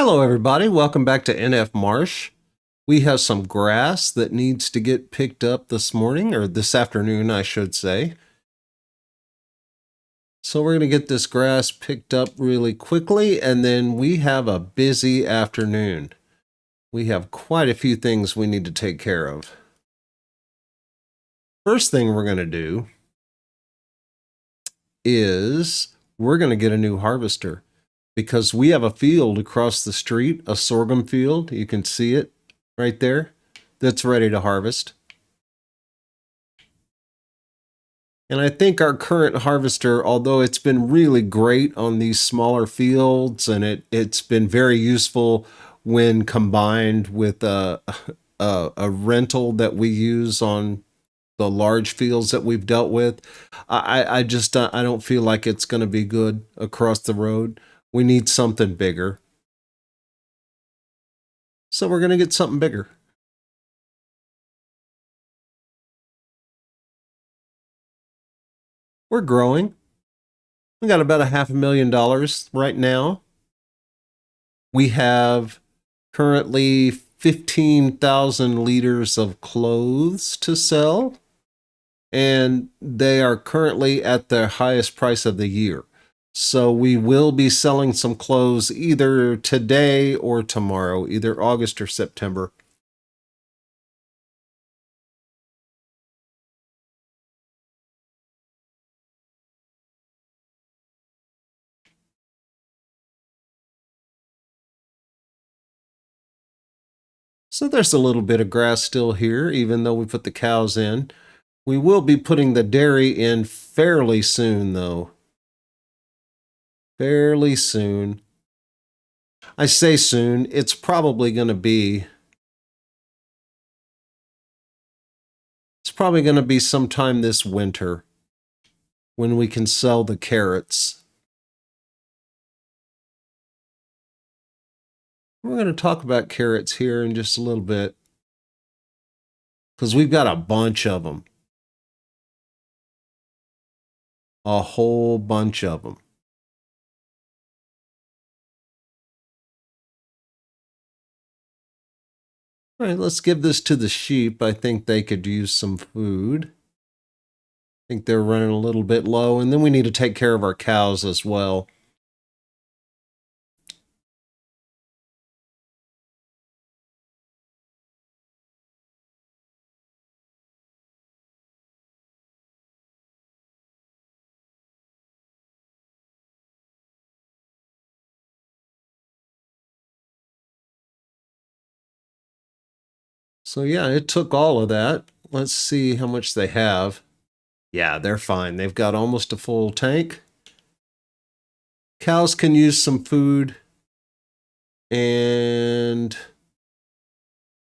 Hello, everybody. Welcome back to NF Marsch. We have some grass that needs to get picked up this morning, or this afternoon, I should say. So we're going to get this grass picked up really quickly, and then we have a busy afternoon. We have quite a few things we need to take care of. First thing we're going to do is we're going to get a new harvester because we have a field across the street, a sorghum field. You can see it right there. That's ready to harvest. And I think our current harvester, although it's been really great on these smaller fields and it's been very useful when combined with a rental that we use on the large fields that we've dealt with, I just I don't feel like it's going to be good across the road. We need something bigger. So we're going to get something bigger. We're growing. We got about $500,000 right now. We have currently 15,000 liters of clothes to sell, and they are currently at their highest price of the year. So we will be selling some clothes either today or tomorrow, either August or September. So there's a little bit of grass still here, even though we put the cows in. We will be putting the dairy in fairly soon, though. Fairly soon. I say soon, it's probably going to be sometime this winter when we can sell the carrots. We're going to talk about carrots here in just a little bit because we've got a bunch of them. A whole bunch of them. All right, let's give this to the sheep. I think they could use some food. I think they're running a little bit low, and then we need to take care of our cows as well. So yeah, it took all of that. Let's see how much they have. Yeah, they're fine. They've got almost a full tank. Cows can use some food. And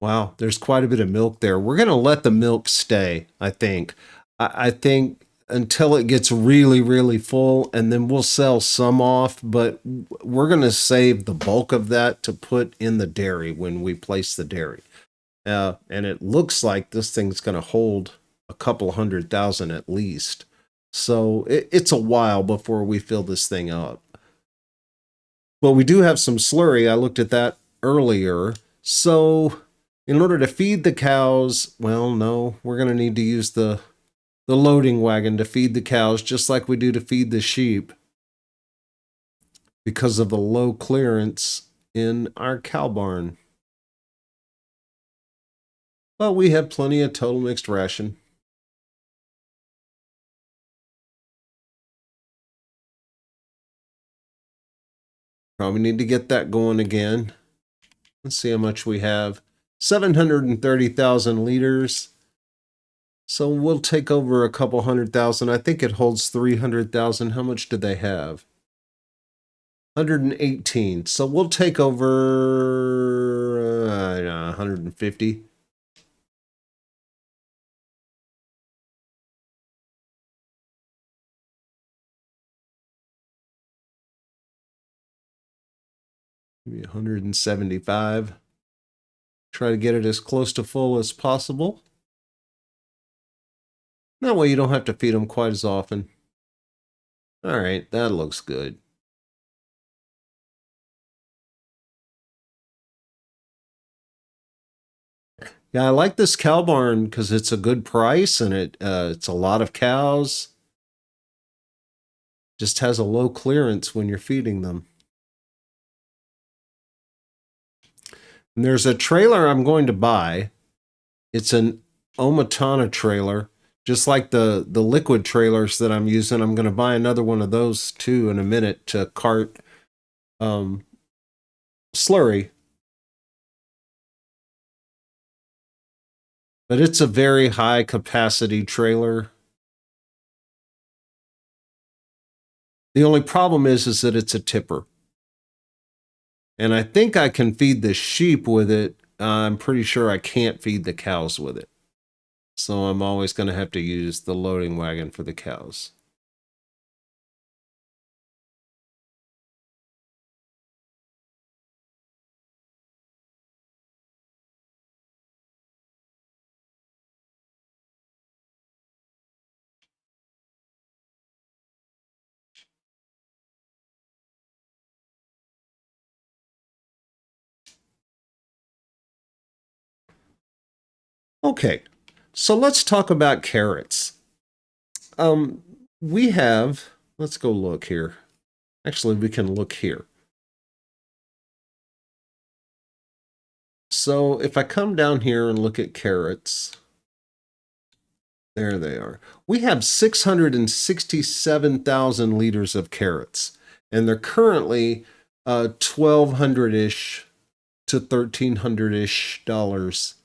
wow, there's quite a bit of milk there. We're going to let the milk stay, I think. I think until it gets really, really full, and then we'll sell some off, but we're going to save the bulk of that to put in the dairy when we place the dairy. And it looks like this thing's going to hold a couple 100,000 at least. So it's a while before we fill this thing up. Well, we do have some slurry. I looked at that earlier. So in order to feed the cows, well, no, we're going to need to use the loading wagon to feed the cows, just like we do to feed the sheep, because of the low clearance in our cow barn. But we have plenty of total mixed ration. Probably need to get that going again. Let's see how much we have. 730,000 liters. So we'll take over a couple 100,000. I think it holds 300,000. How much do they have? 118. So we'll take over 150. Maybe 175. Try to get it as close to full as possible. That way you don't have to feed them quite as often. All right, that looks good. Yeah, I like this cow barn because it's a good price and it's a lot of cows. Just has a low clearance when you're feeding them. And there's a trailer I'm going to buy. It's an Omatana trailer, just like the liquid trailers that I'm using. I'm going to buy another one of those too in a minute to cart um, slurry. But it's a very high capacity trailer. The only problem is that it's a tipper. And I think I can feed the sheep with it. I'm pretty sure I can't feed the cows with it. So I'm always going to have to use the loading wagon for the cows. Okay, so let's talk about carrots. Um, we have, let's go look here. Actually, we can look here. So if I come down here and look at carrots, there they are. We have 667,000 liters of carrots, and they're currently 1,200-ish to 1,300-ish dollars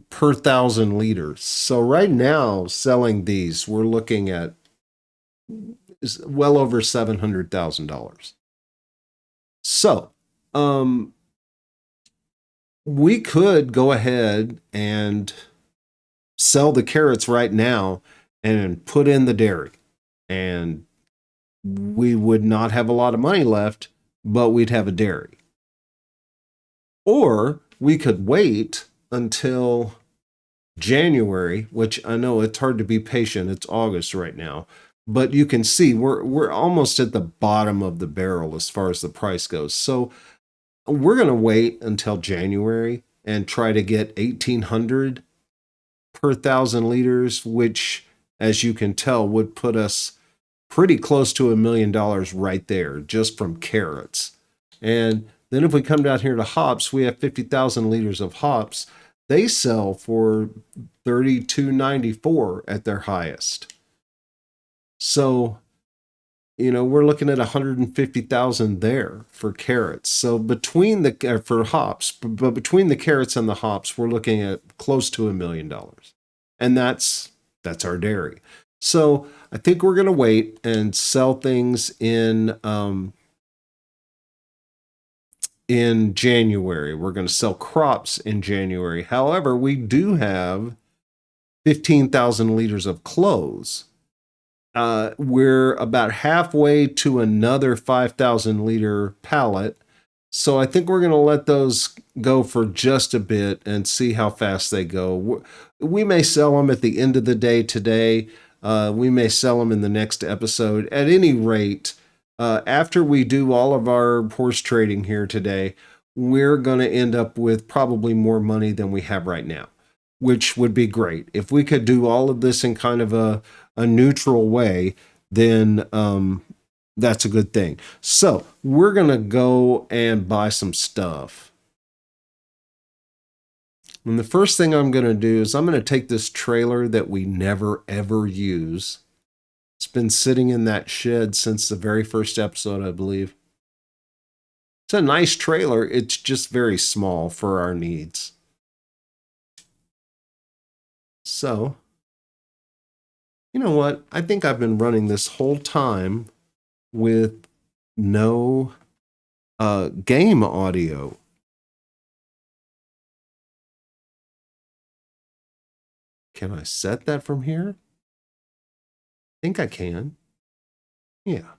per thousand liters. So right now, selling these, we're looking at well over $700,000. So we could go ahead and sell the carrots right now and put in the dairy, and we would not have a lot of money left, but we'd have a dairy. Or we could wait until January, which I know it's hard to be patient. It's August right now, but you can see we're almost at the bottom of the barrel as far as the price goes. So we're going to wait until January and try to get 1,800 per thousand liters, which, as you can tell, would put us pretty close to $1 million right there just from carrots. And then if we come down here to hops, we have 50,000 liters of hops. They sell for $32.94 at their highest. So, we're looking at 150,000 there for carrots. So between the for hops, but between the carrots and the hops, we're looking at close to $1 million, and that's our dairy. So I think we're going to wait and sell things in January. We're going to sell crops in January. However, we do have 15,000 liters of clothes. We're about halfway to another 5,000 liter pallet. So I think we're going to let those go for just a bit and see how fast they go. We may sell them at the end of the day today. We may sell them in the next episode. At any rate, after we do all of our horse trading here today, we're going to end up with probably more money than we have right now, which would be great. If we could do all of this in kind of a neutral way, then that's a good thing. So we're going to go and buy some stuff. And the first thing I'm going to do is I'm going to take this trailer that we never, ever use. It's been sitting in that shed since the very first episode, I believe. It's a nice trailer. It's just very small for our needs. So, you know what? I think I've been running this whole time with no game audio. Can I set that from here? I think I can. Yeah,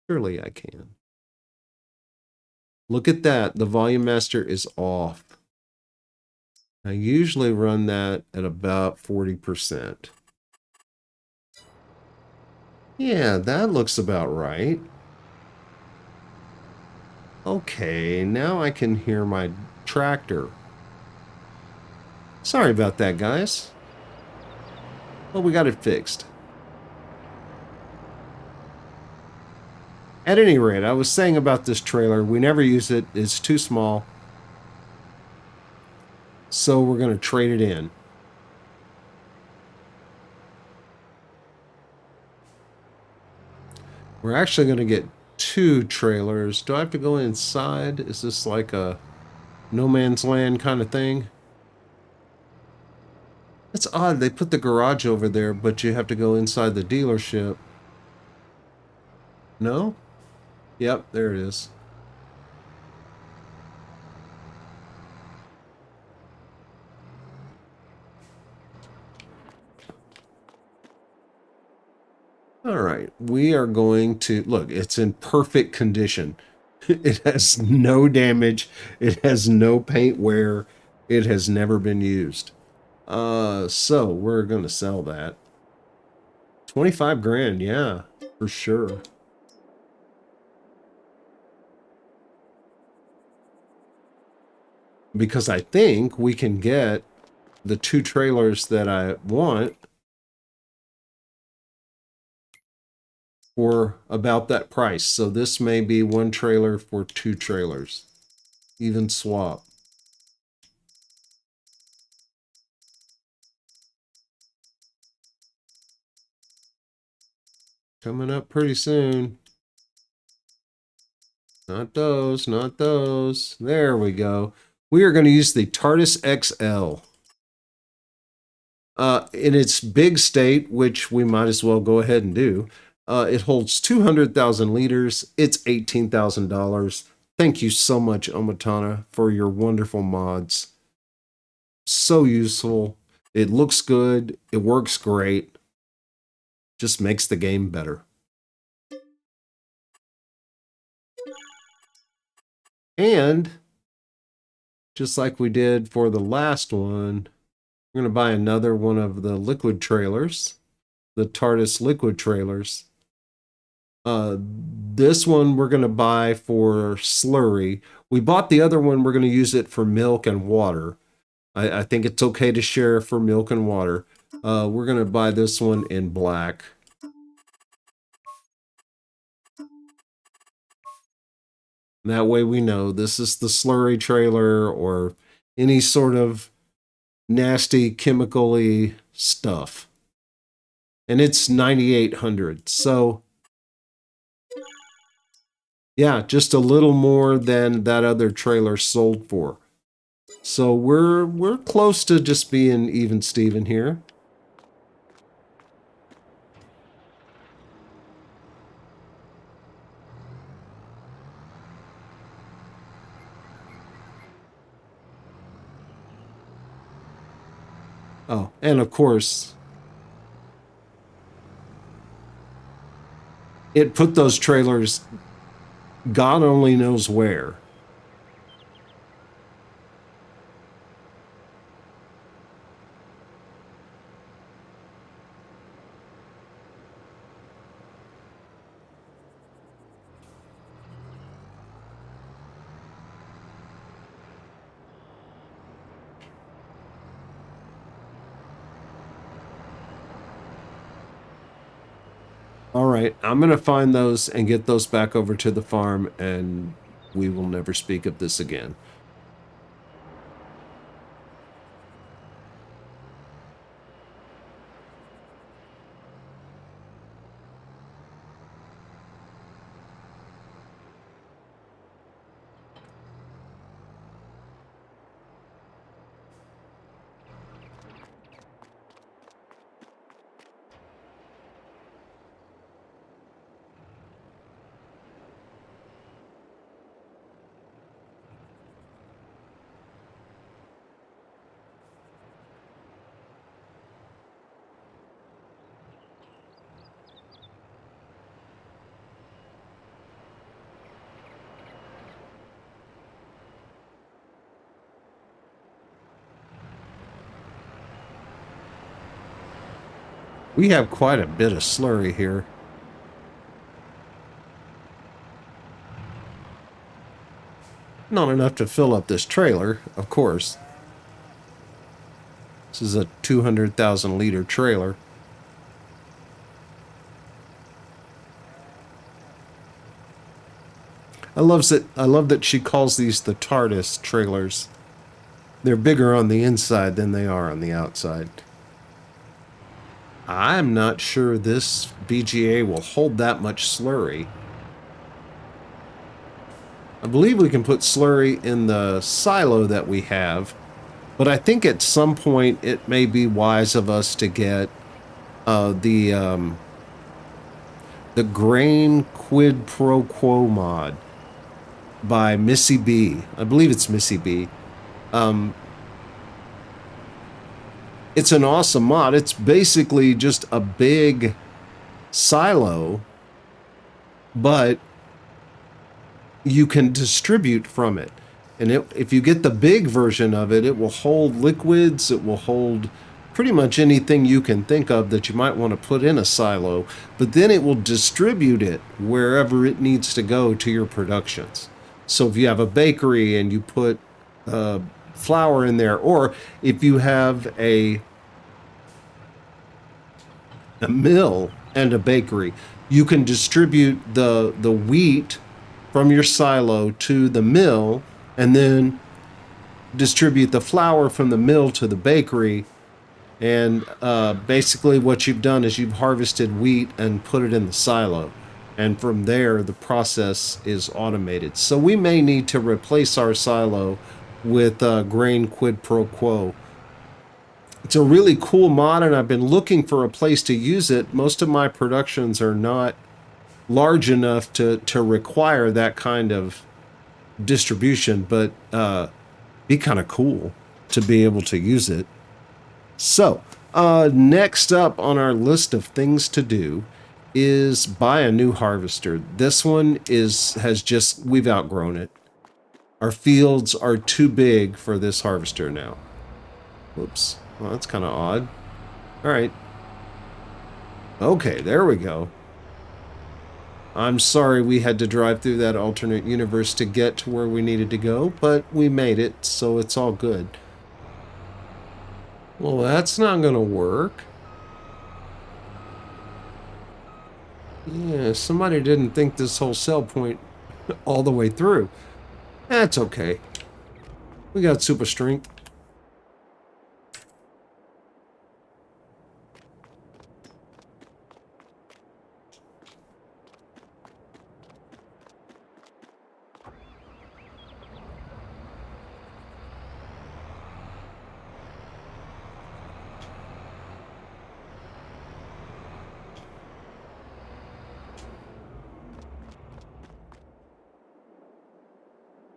surely I can. Look at that. The volume master is off. I usually run that at about 40%. Yeah, that looks about right. Okay, now I can hear my tractor. Sorry about that, guys. Well, we got it fixed. At any rate, I was saying about this trailer, we never use it. It's too small. So we're going to trade it in. We're actually going to get 2 trailers. Do I have to go inside? Is this like a no man's land kind of thing? It's odd. They put the garage over there, but you have to go inside the dealership. No? Yep, there it is. All right, we are going to look, it's in perfect condition. It has no damage, it has no paint wear, it has never been used. So we're going to sell that. 25 grand, yeah, for sure. Because I think we can get the 2 trailers that I want for about that price. So this may be 1 trailer for 2 trailers. Even swap. Coming up pretty soon. Not those, not those. There we go. We are going to use the TARDIS XL. In its big state, which we might as well go ahead and do, it holds 200,000 liters. It's $18,000. Thank you so much, Omatana, for your wonderful mods. So useful. It looks good. It works great. Just makes the game better. And just like we did for the last one, we're going to buy another one of the liquid trailers, the TARDIS liquid trailers. This one we're going to buy for slurry. We bought the other one, we're going to use it for milk and water. I think it's okay to share for milk and water. We're going to buy this one in black. That way we know this is the slurry trailer or any sort of nasty chemical-y stuff. And it's 9,800. So yeah, just a little more than that other trailer sold for. So we're close to just being even Steven here. Oh, and of course, it put those trailers God only knows where. All right, I'm going to find those and get those back over to the farm, and we will never speak of this again. We have quite a bit of slurry here. Not enough to fill up this trailer, of course. This is a 200,000 liter trailer. I love that she calls these the TARDIS trailers. They're bigger on the inside than they are on the outside. I'm not sure this BGA will hold that much slurry. I believe we can put slurry in the silo that we have, but I think at some point it may be wise of us to get the grain quid pro quo mod by Missy B. I believe it's Missy B. It's an awesome mod. It's basically just a big silo, but you can distribute from it. And if you get the big version of it, it will hold liquids, it will hold pretty much anything you can think of that you might want to put in a silo, but then it will distribute it wherever it needs to go to your productions. So if you have a bakery and you put flour in there, or if you have a mill and a bakery, you can distribute the wheat from your silo to the mill and then distribute the flour from the mill to the bakery. And basically what you've done is you've harvested wheat and put it in the silo. And from there, the process is automated. So we may need to replace our silo with grain quid pro quo. It's a really cool mod, and I've been looking for a place to use it. Most of my productions are not large enough to require that kind of distribution, but be kind of cool to be able to use it. So, next up on our list of things to do is buy a new harvester. This one we've outgrown it. Our fields are too big for this harvester now. Whoops. Well, that's kind of odd. All right. Okay, there we go. I'm sorry we had to drive through that alternate universe to get to where we needed to go, but we made it, so it's all good. Well, that's not going to work. Yeah, somebody didn't think this whole cell point all the way through. That's okay. We got super strength.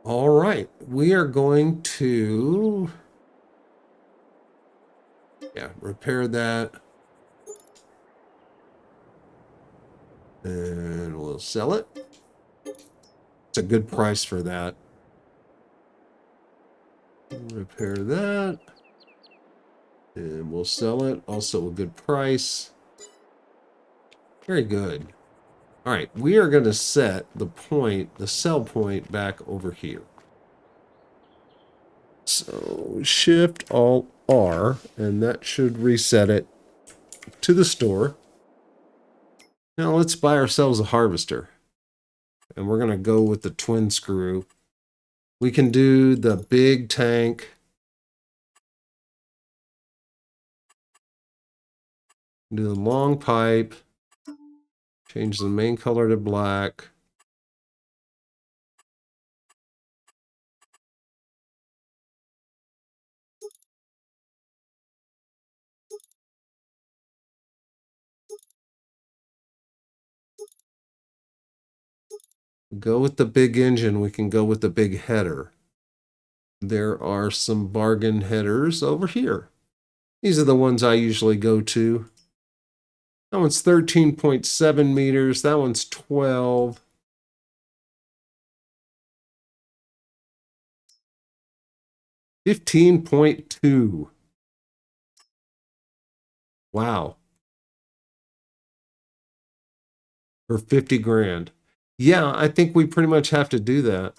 All right, we are going to repair that. And we'll sell it. It's a good price for that. Repair that. And we'll sell it. Also a good price. Very good. All right, we are going to set the sell point back over here. So Shift Alt R, and that should reset it to the store. Now let's buy ourselves a harvester. And we're going to go with the twin screw. We can do the big tank. Do the long pipe. Change the main color to black. Go with the big engine, we can go with the big header. There are some bargain headers over here. These are the ones I usually go to. That one's 13.7 meters. That one's 12. $15.2. Wow. For 50 grand. Yeah, I think we pretty much have to do that.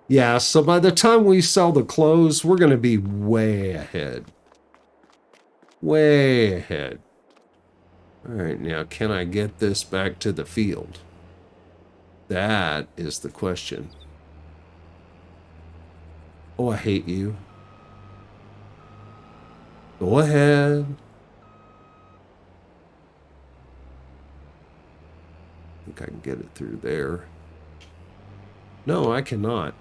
Yeah, so by the time we sell the clothes, we're going to be way ahead. Way ahead. All right, now can I get this back to the field? That is the question. Oh, I hate you. Go ahead. I think I can get it through there. No, I cannot.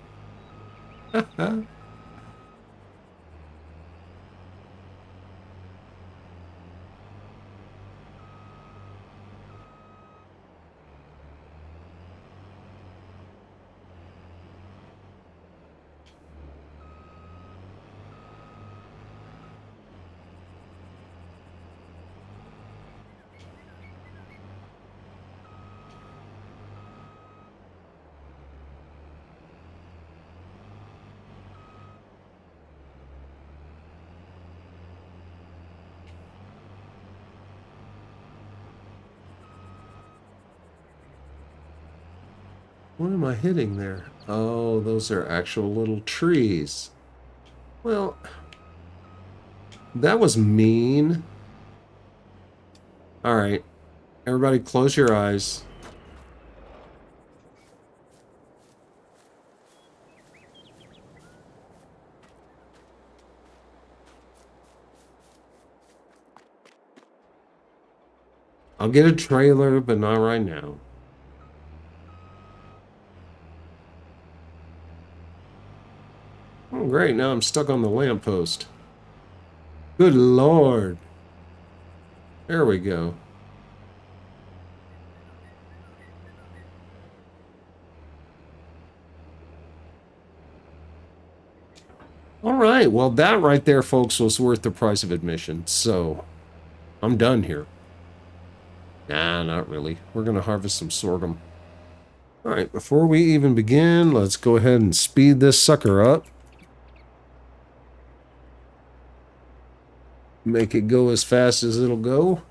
What am I hitting there? Oh, those are actual little trees. Well, that was mean. All right, everybody close your eyes. I'll get a trailer, but not right now. Oh, great, now I'm stuck on the lamppost. Good Lord. There we go. All right, well, that right there, folks, was worth the price of admission. So, I'm done here. Nah, not really. We're going to harvest some sorghum. All right, before we even begin, let's go ahead and speed this sucker up. Make it go as fast as it'll go.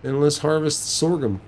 And let's harvest the sorghum.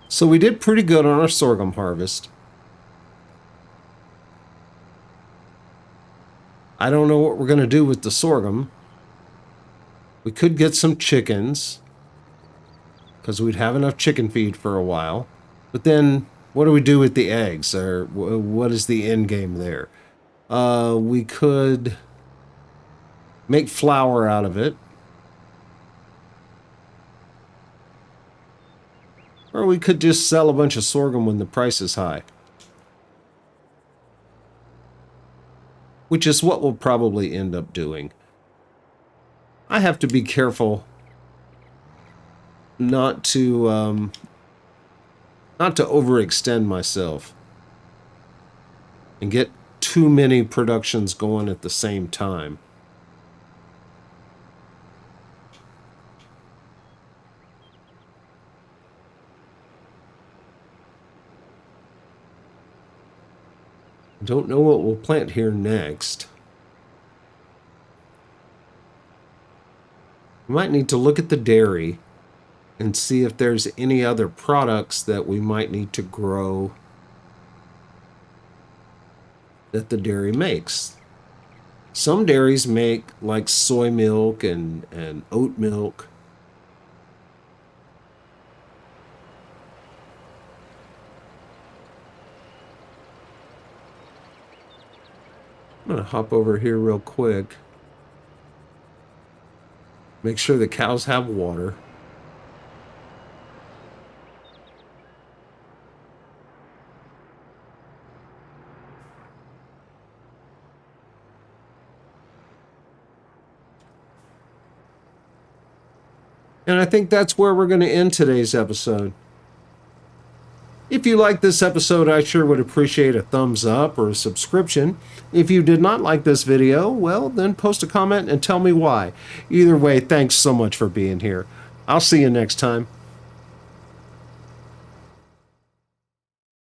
So we did pretty good on our sorghum harvest. I don't know what we're going to do with the sorghum. We could get some chickens, because we'd have enough chicken feed for a while. But then, what do we do with the eggs? Or what is the end game there? We could make flour out of it. Or we could just sell a bunch of sorghum when the price is high. Which is what we'll probably end up doing. I have to be careful not to overextend myself and get too many productions going at the same time. I don't know what we'll plant here next. We might need to look at the dairy and see if there's any other products that we might need to grow that the dairy makes. Some dairies make like soy milk and oat milk. I'm going to hop over here real quick. Make sure the cows have water. And I think that's where we're going to end today's episode. If you like this episode, I sure would appreciate a thumbs up or a subscription. If you did not like this video, well, then post a comment and tell me why. Either way, thanks so much for being here. I'll see you next time.